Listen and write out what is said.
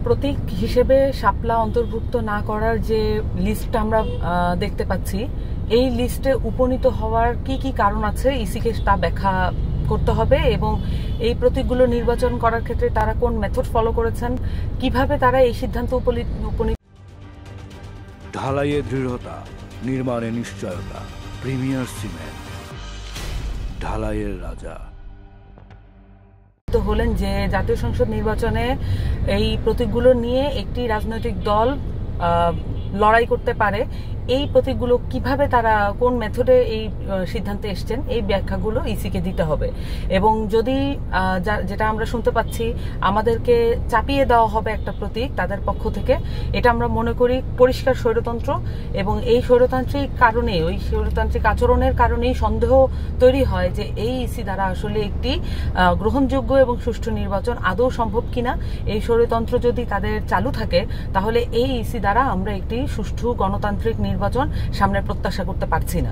প্রতীক হিসেবে শাপলা অন্তর্ভুক্ত না করার যে লিস্টটা আমরা দেখতে পাচ্ছি, এই লিস্টে উপনীত হওয়ার কি কি কারণ আছে ইসিকে তা ব্যাখ্যা করতে হবে, এবং এই প্রতীকগুলো নির্বাচন করার ক্ষেত্রে তারা কোন মেথড ফলো করেছেন, কিভাবে তারা এই সিদ্ধান্ত উপনীত। ঢালাইয়ে দৃঢ়তা, নির্মাণে নিশ্চয়তা, প্রিমিয়ার সিমেন্ট, ঢালাইয়ের রাজা। হলেন যে জাতীয় সংসদ নির্বাচনে এই প্রতীকগুলো নিয়ে একটি রাজনৈতিক দল লড়াই করতে পারে, এই প্রতীকগুলো কিভাবে তারা কোন মেথডে এই সিদ্ধান্তে এসছেন, এই ব্যাখ্যাগুলো ইসিকে দিতে হবে। এবং যদি যেটা আমরা শুনতে পাচ্ছি, আমাদেরকে চাপিয়ে দেওয়া হবে একটা প্রতীক তাদের পক্ষ থেকে, এটা আমরা মনে করি পরিষ্কার স্বৈরতন্ত্র, এবং এই স্বৈরতান্ত্রিক কারণে, ওই স্বৈরতান্ত্রিক আচরণের কারণেই সন্দেহ তৈরি হয় যে এই ইসি দ্বারা আসলে একটি গ্রহণযোগ্য এবং সুষ্ঠু নির্বাচন আদৌ সম্ভব কিনা। এই স্বৈরতন্ত্র যদি তাদের চালু থাকে, তাহলে এই ইসি দ্বারা আমরা একটি সুষ্ঠু গণতান্ত্রিক নির্বাচন সামনে প্রত্যাশা করতে পারছি না।